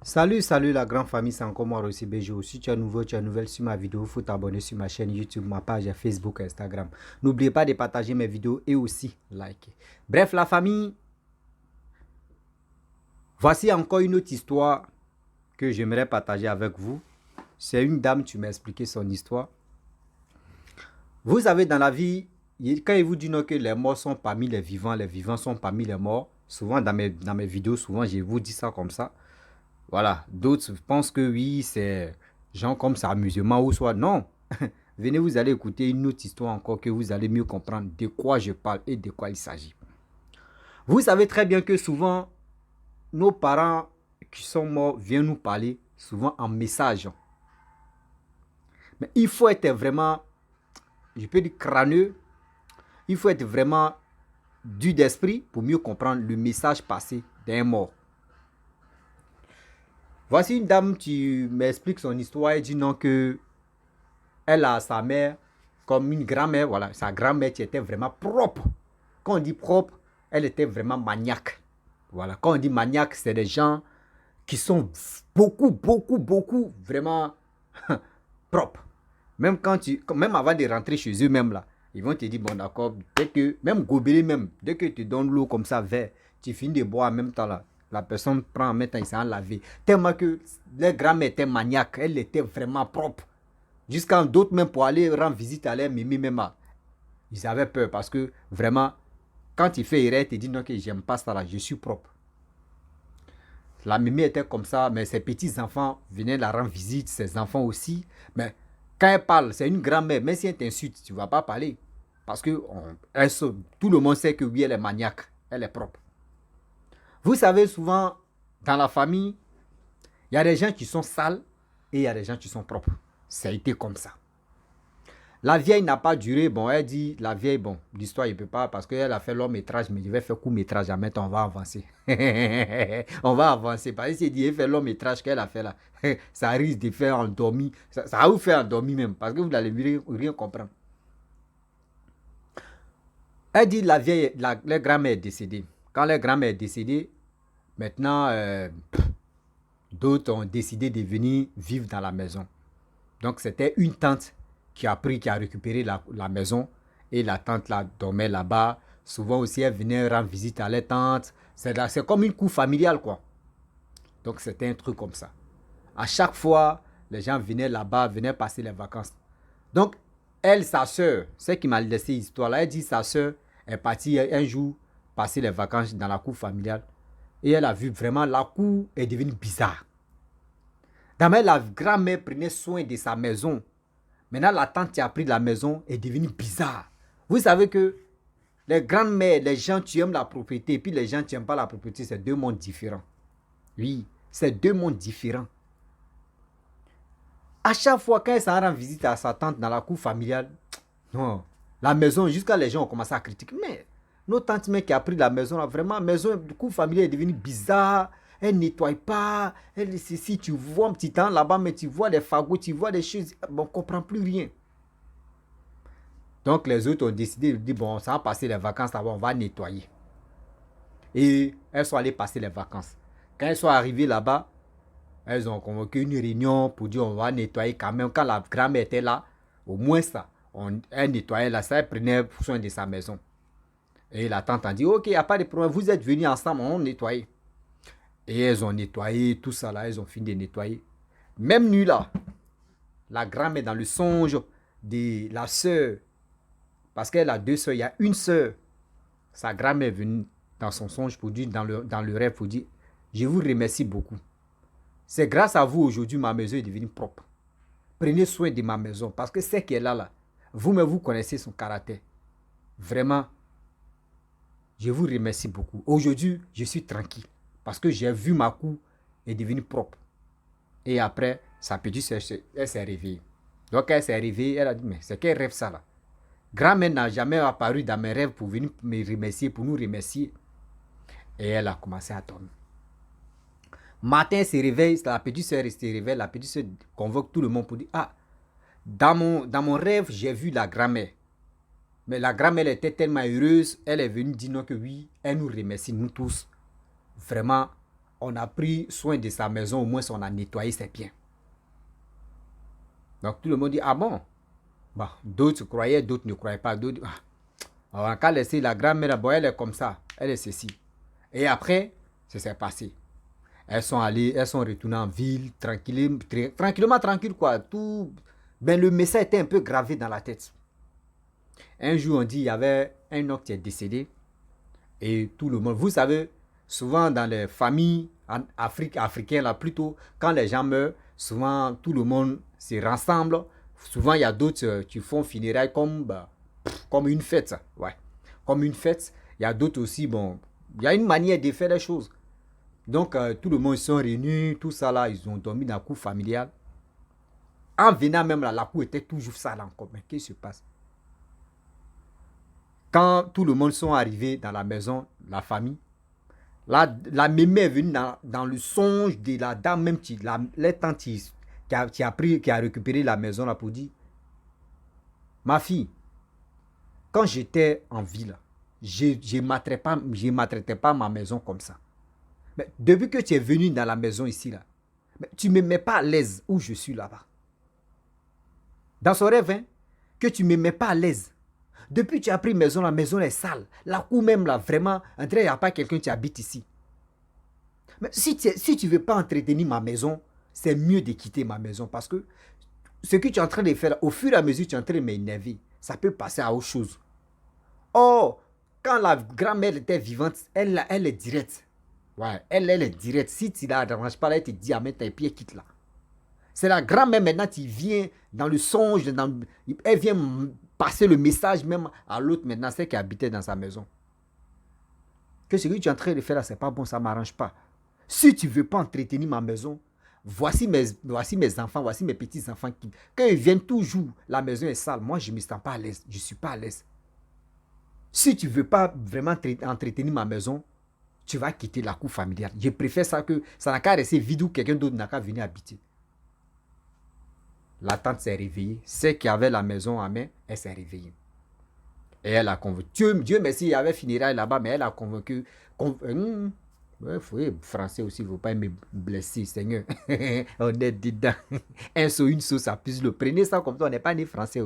Salut la grande famille, c'est encore moi Rossi Bejo. Si tu es nouveau, tu es nouvelle sur ma vidéo, il faut t'abonner sur ma chaîne YouTube, ma page Facebook, Instagram. N'oubliez pas de partager mes vidéos et aussi liker. Bref, la famille, voici encore une autre histoire que j'aimerais partager avec vous. C'est une dame, tu m'as expliqué son histoire. Vous savez, dans la vie, quand il vous dit non, que les morts sont parmi les vivants sont parmi les morts, souvent dans mes vidéos, souvent je vous dis ça comme ça. Voilà, d'autres pensent que oui, c'est genre comme ça, amusement ou soit non. Venez, vous allez écouter une autre histoire encore que vous allez mieux comprendre de quoi je parle et de quoi il s'agit. Vous savez très bien que souvent, nos parents qui sont morts viennent nous parler souvent en message. Mais il faut être vraiment, je peux dire crâneux, il faut être vraiment dur d'esprit pour mieux comprendre le message passé d'un mort. Voici une dame qui m'explique son histoire et dit non que elle a sa mère comme une grand-mère, voilà, sa grand-mère qui était vraiment propre. Quand on dit propre, elle était vraiment maniaque. Voilà, quand on dit maniaque, c'est des gens qui sont beaucoup, vraiment propres. Même avant de rentrer chez eux même là, ils vont te dire, bon d'accord, dès que, même gobeler même, dès que tu donnes l'eau comme ça, vert, tu finis de boire en même temps là, la personne prend en même temps, il s'en laver. Tellement que les grand-mère était maniaque, elle était vraiment propre. Jusqu'à d'autres même pour aller rendre visite à leur mimi même. Ils avaient peur parce que vraiment, quand il fait erreur, il te dit non que j'aime pas ça là, je suis propre. La mimi était comme ça, mais ses petits-enfants venaient la rendre visite, ses enfants aussi. Mais quand elle parle, c'est une grand-mère, même si elle t'insulte, tu ne vas pas parler. Parce que tout le monde sait que oui, elle est maniaque, elle est propre. Vous savez, souvent, dans la famille, il y a des gens qui sont sales et il y a des gens qui sont propres. Ça a été comme ça. La vieille n'a pas duré. Bon, elle dit, la vieille, bon, l'histoire, il ne peut pas, parce qu'elle a fait long métrage, mais je vais faire court métrage. Maintenant, on va avancer. On va avancer. Parce que c'est dit, elle fait long métrage qu'elle a fait là. Ça risque de faire endormir. Ça va vous faire endormir même, parce que vous n'allez rien comprendre. Elle dit, la vieille, la grand-mère est décédée. Quand la grand-mère est décédée, maintenant, d'autres ont décidé de venir vivre dans la maison. Donc, c'était une tante qui a récupéré la maison. Et la tante là, dormait là-bas. Souvent aussi, elle venait rendre visite à la tante. C'est comme une cour familiale, quoi. Donc, c'était un truc comme ça. À chaque fois, les gens venaient là-bas, venaient passer les vacances. Donc, elle, sa soeur, celle qui m'a laissé l'histoire là, elle dit sa soeur est partie un jour passer les vacances dans la cour familiale. Et elle a vu vraiment la cour est devenue bizarre. D'abord, la grand-mère prenait soin de sa maison. Maintenant, la tante qui a pris la maison est devenue bizarre. Vous savez que les grandes-mères, les gens qui aiment la propriété et puis les gens qui n'aiment pas la propriété, c'est deux mondes différents. Oui, c'est deux mondes différents. À chaque fois, quand elle s'en rend visite à sa tante dans la cour familiale, non, la maison, jusqu'à les gens ont commencé à critiquer. Mais notre tante qui a pris la maison, là, vraiment, la maison, la cour familiale est devenue bizarre. Elle ne nettoie pas. Si tu vois un petit temps là-bas, mais tu vois des fagots, tu vois des choses, bon, on ne comprend plus rien. Donc les autres ont décidé de dire, bon, ça va passer les vacances là-bas, on va nettoyer. Et elles sont allées passer les vacances. Quand elles sont arrivées là-bas, elles ont convoqué une réunion pour dire, on va nettoyer quand même. Quand la grand-mère était là, au moins ça, elle nettoyait là, ça, elle prenait soin de sa maison. Et la tante a dit, ok, il n'y a pas de problème, vous êtes venus ensemble, on nettoie. Et elles ont nettoyé tout ça là, elles ont fini de nettoyer. Même nuit là, la grand-mère dans le songe de la sœur, parce qu'elle a deux sœurs, il y a une sœur, sa grand-mère est venue dans son songe pour dire, dans le rêve pour dire, je vous remercie beaucoup. C'est grâce à vous aujourd'hui ma maison est devenue propre. Prenez soin de ma maison parce que c'est qu'elle a là, vous-même vous connaissez son caractère. Vraiment, je vous remercie beaucoup. Aujourd'hui, je suis tranquille parce que j'ai vu ma cour est devenue propre. Et après, sa petite sœur, elle s'est réveillée. Donc elle s'est réveillée, elle a dit, mais c'est quel rêve ça là? Grand-mère n'a jamais apparu dans mes rêves pour venir me remercier, pour nous remercier. Et elle a commencé à dormir. Matin, elle se réveille, la petite soeur se réveille, la petite soeur convoque tout le monde pour dire, ah, dans mon rêve, j'ai vu la grand-mère. Mais la grand-mère était tellement heureuse, elle est venue dire non que oui, elle nous remercie, nous tous. Vraiment, on a pris soin de sa maison, au moins on a nettoyé ses biens. Donc tout le monde dit, ah bon? Bon, d'autres croyaient, d'autres ne croyaient pas. D'autres, on va qu'à laisser la grand-mère, bon, elle est comme ça, elle est ceci. Et après, ça s'est passé. Elles sont allées, elles sont retournées en ville, tranquillement, tranquille quoi. Tout, ben, le message était un peu gravé dans la tête. Un jour, on dit, il y avait un homme qui est décédé. Et tout le monde, vous savez, souvent dans les familles africaines, là, plutôt, quand les gens meurent, souvent tout le monde se rassemble. Souvent, il y a d'autres qui font funérailles comme une fête. Ouais. Comme une fête. Il y a d'autres aussi, bon, il y a une manière de faire les choses. Donc, tout le monde se sont réunis, tout ça là, ils ont dormi dans la cour familiale. En venant même là, la cour était toujours sale encore. Mais qu'est-ce qui se passe? Quand tout le monde sont arrivés dans la maison, la famille, la mémé est venue dans le songe de la dame même, la tante qui a récupéré la maison là pour dire, ma fille, quand j'étais en ville, je ne maltraitais pas ma maison comme ça. Mais depuis que tu es venu dans la maison ici, là, tu ne me mets pas à l'aise où je suis là-bas. Dans son rêve, hein, que tu ne me mets pas à l'aise. Depuis que tu as pris maison, la maison est sale. La cour même, là, vraiment, en il n'y a pas quelqu'un qui habite ici. Mais si tu ne veux pas entretenir ma maison, c'est mieux de quitter ma maison. Parce que ce que tu es en train de faire, au fur et à mesure que tu es en train de m'énerver, ça peut passer à autre chose. Or, quand la grand-mère était vivante, elle est directe. Ouais, elle est directe. Si tu ne la déranges pas, elle te dit, ah, mets tes pieds, quitte là. C'est la grand-mère maintenant qui vient dans le songe, elle vient passer le message même à l'autre maintenant, celle qui habitait dans sa maison. Que ce que tu es en train de faire là, c'est pas bon, ça ne m'arrange pas. Si tu ne veux pas entretenir ma maison, voici mes enfants, voici mes petits-enfants. Quand ils viennent toujours, la maison est sale. Moi, je ne me sens pas à l'aise. Je ne suis pas à l'aise. Si tu ne veux pas vraiment entretenir ma maison, tu vas quitter la cour familiale. Je préfère ça que ça n'a qu'à rester vide ou quelqu'un d'autre n'a qu'à venir habiter. La tante s'est réveillée. Celle qui avait la maison à main, elle s'est réveillée. Et elle a convaincu. Dieu merci, il y avait funérailles là-bas, mais elle a convaincu. Français aussi, il ne faut pas me blesser, Seigneur. On est dedans. Un saut, une sauce, ça puise le. Prenez ça comme ça, on n'est pas né français.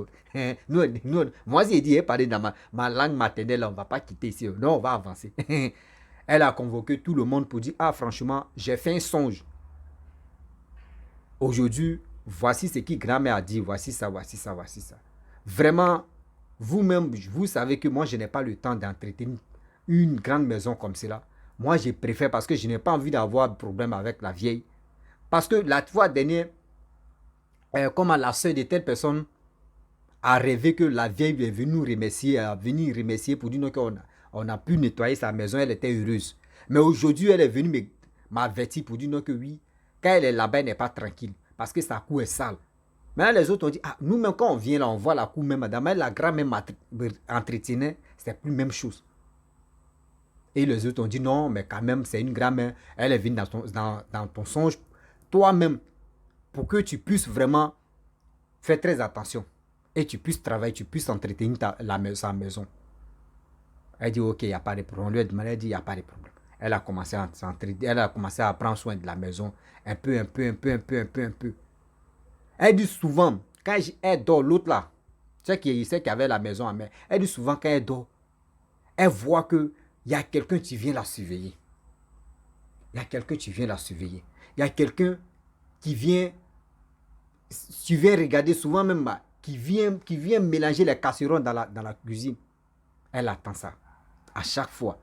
Moi, j'ai dit, parler dans ma langue maternelle, on ne va pas quitter ici. Non, on va avancer. Elle a convoqué tout le monde pour dire, ah, franchement, j'ai fait un songe. Aujourd'hui, voici ce que grand-mère a dit, voici ça, voici ça, voici ça. Vraiment, vous-même, vous savez que moi, je n'ai pas le temps d'entretenir une grande maison comme cela. Moi, je préfère parce que je n'ai pas envie d'avoir de problème avec la vieille. Parce que la fois dernière, comme la soeur de telle personne a rêvé que la vieille est venue nous remercier, pour dire qu'on a pu nettoyer sa maison, elle était heureuse. Mais aujourd'hui, elle est venue m'avertir pour dire que oui, quand elle est là-bas, elle n'est pas tranquille. Parce que sa cour est sale. Maintenant, les autres ont dit, ah, nous-mêmes, quand on vient là, on voit la cour même, madame, la grand-mère entretenait, c'est plus la même chose. Et les autres ont dit, non, mais quand même, c'est une grand-mère, elle est venue dans ton songe, toi-même, pour que tu puisses vraiment faire très attention. Et tu puisses travailler, tu puisses entretenir sa maison. Elle dit, ok, il n'y a pas de problème. On lui a demandé, elle dit, il n'y a pas de problème. Elle a commencé à s'entraider, elle a commencé à prendre soin de la maison, un peu. Elle dit souvent, quand elle dort, l'autre là, celle qui avait la maison à main, elle dit souvent quand elle dort, elle voit que il y a quelqu'un qui vient la surveiller. Il y a quelqu'un qui vient la surveiller. Il y a quelqu'un qui vient, tu viens regarder souvent même, qui vient mélanger les casseroles dans la cuisine. Elle attend ça. À chaque fois,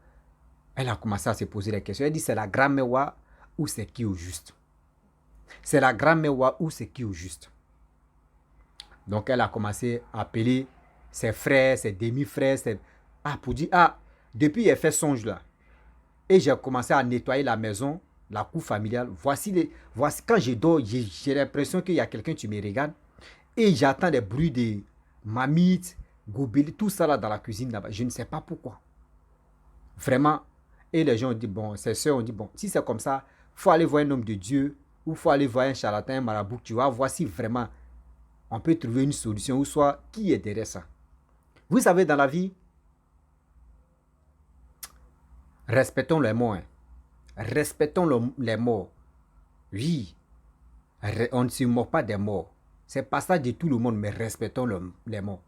elle a commencé à se poser des questions. Elle dit, c'est la grand-mère ou c'est qui au juste? C'est la grand-mère ou c'est qui au juste? Donc, elle a commencé à appeler ses frères, ses demi-frères, pour dire, depuis elle fait songe là, et j'ai commencé à nettoyer la maison, la cour familiale, voici quand je dors, j'ai l'impression qu'il y a quelqu'un qui me regarde, et j'entends des bruits de mamites, gobelet, tout ça là dans la cuisine là-bas. Je ne sais pas pourquoi. Vraiment. Et les gens ont dit, bon, ses soeurs ont dit, bon, si c'est comme ça, il faut aller voir un homme de Dieu, ou il faut aller voir un charlatan, un marabout, tu vois, voici vraiment, on peut trouver une solution, ou soit, qui est derrière ça. Vous savez, dans la vie, respectons les mots. Hein. Respectons les morts. Oui, on ne se moque pas des morts. C'est pas ça de tout le monde, mais respectons les morts.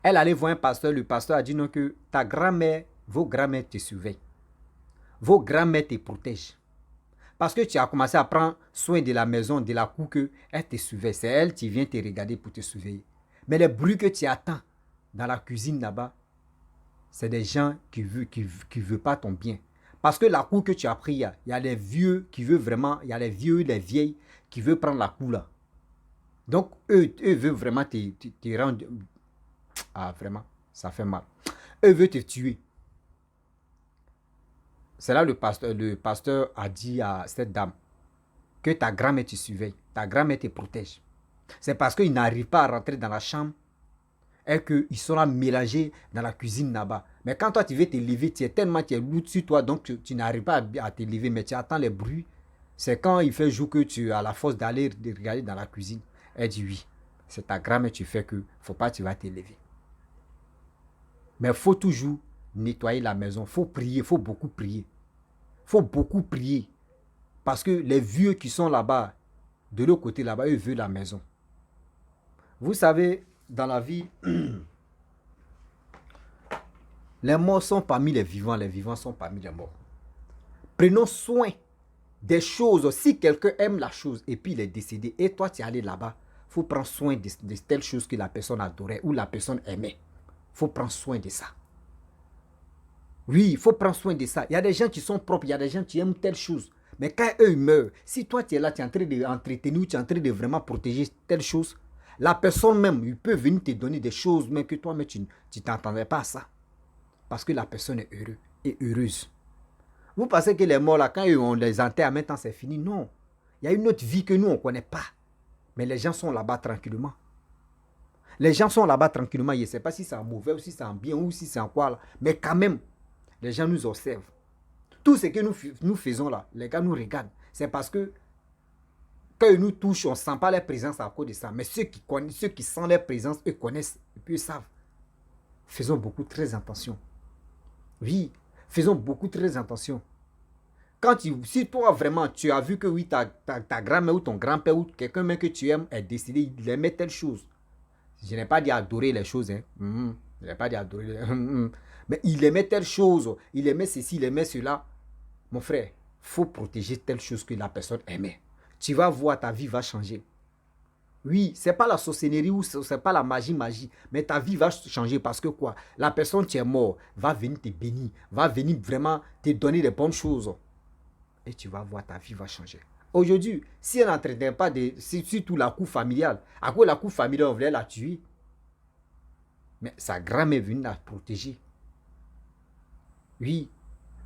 Elle allait voir un pasteur, le pasteur a dit non que ta grand-mère, vos grand-mères te surveillent. Vos grand-mères te protègent. Parce que tu as commencé à prendre soin de la maison, de la cour, qu'elle te surveille. C'est elle qui vient te regarder pour te surveiller. Mais les bruits que tu attends dans la cuisine là-bas, c'est des gens qui veulent pas ton bien. Parce que la cour que tu as pris, il y a les vieux qui veulent vraiment, il y a les vieux, les vieilles qui veulent prendre la cour là. Donc, eux veulent vraiment te rendre... Ah, vraiment, ça fait mal. Eux veulent te tuer. C'est là le pasteur a dit à cette dame que ta grand-mère te surveille, ta grand-mère te protège. C'est parce qu'ils n'arrivent pas à rentrer dans la chambre et qu'ils sont là mélangés dans la cuisine là-bas. Mais quand toi tu veux te lever, tu es tellement lourd sur toi, donc tu n'arrives pas à te lever, mais tu attends les bruits. C'est quand il fait jour que tu as la force d'aller regarder dans la cuisine. Elle dit oui, c'est ta grand-mère tu fais que faut pas tu vas te lever. Mais il faut toujours nettoyer la maison, il faut prier, il faut beaucoup prier. Il faut beaucoup prier. Parce que les vieux qui sont là-bas, de l'autre côté là-bas, eux veulent la maison. Vous savez, dans la vie, les morts sont parmi les vivants sont parmi les morts. Prenons soin des choses. Si quelqu'un aime la chose et puis il est décédé, et toi tu es allé là-bas, il faut prendre soin de telles choses que la personne adorait ou la personne aimait. Il faut prendre soin de ça. Oui, il faut prendre soin de ça. Il y a des gens qui sont propres, il y a des gens qui aiment telle chose. Mais quand eux meurent, si toi tu es là, tu es en train d'entretenir, tu es en train de vraiment protéger telle chose, la personne même, il peut venir te donner des choses, même que toi-même tu ne t'entendais pas à ça. Parce que la personne est heureuse et heureuse. Vous pensez que les morts là, quand on les enterre, maintenant c'est fini? Non. Il y a une autre vie que nous, on ne connaît pas. Mais les gens sont là-bas tranquillement. Les gens sont là-bas tranquillement. Je ne sais pas si c'est en mauvais ou si c'est en bien ou si c'est en quoi là. Mais quand même, les gens nous observent. Tout ce que nous faisons là, les gars nous regardent. C'est parce que quand ils nous touchent, on ne sent pas leur présence à cause de ça. Mais ceux qui sentent leur présence, eux connaissent et puis ils savent. Faisons beaucoup très attention. Oui, faisons beaucoup très attention. Si toi vraiment tu as vu que oui, ta grand-mère ou ton grand-père ou quelqu'un même que tu aimes est décédé, il aimait telle chose. Je n'ai pas dit adorer les choses. Hein. Je n'ai pas dit adorer les mais il aimait telle chose, il aimait ceci, il aimait cela. Mon frère, il faut protéger telle chose que la personne aimait. Tu vas voir, ta vie va changer. Oui, ce n'est pas la sorcellerie ou ce n'est pas la magie, mais ta vie va changer parce que quoi? La personne qui est morte va venir te bénir, va venir vraiment te donner des bonnes choses. Et tu vas voir, ta vie va changer. Aujourd'hui, si elle n'entretient pas surtout la cour familiale, à quoi la cour familiale, on voulait la tuer. Mais sa grand-mère est venue la protéger. Oui,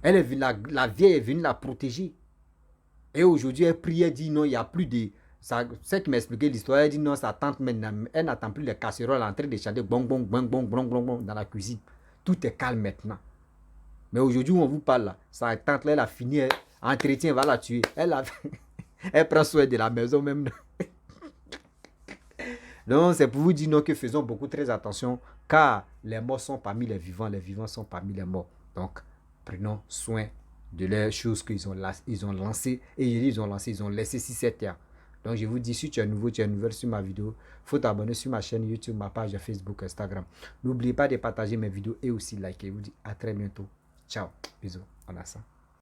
elle est venue, la vieille est venue la protéger. Et aujourd'hui, elle prie, elle dit non, il n'y a plus de... C'est qui m'a expliqué l'histoire, elle dit non, sa tante, elle n'attend plus les casseroles en train de chanter bong, bong, bong, bong, bong, bong, bong dans la cuisine. Tout est calme maintenant. Mais aujourd'hui, on vous parle là, sa tante, elle a fini, entretien, va la tuer. Elle prend soin de la maison même. Donc, c'est pour vous dire non, que faisons beaucoup très attention, car les morts sont parmi les vivants sont parmi les morts. Donc, prenons soin de les choses qu'ils ont lancées. Et ils ont laissé 6-7 terres. Donc, je vous dis, si tu es nouveau, tu es nouvelle sur ma vidéo, il faut t'abonner sur ma chaîne YouTube, ma page Facebook, Instagram. N'oubliez pas de partager mes vidéos et aussi liker. Je vous dis à très bientôt. Ciao. Bisous. On a ça.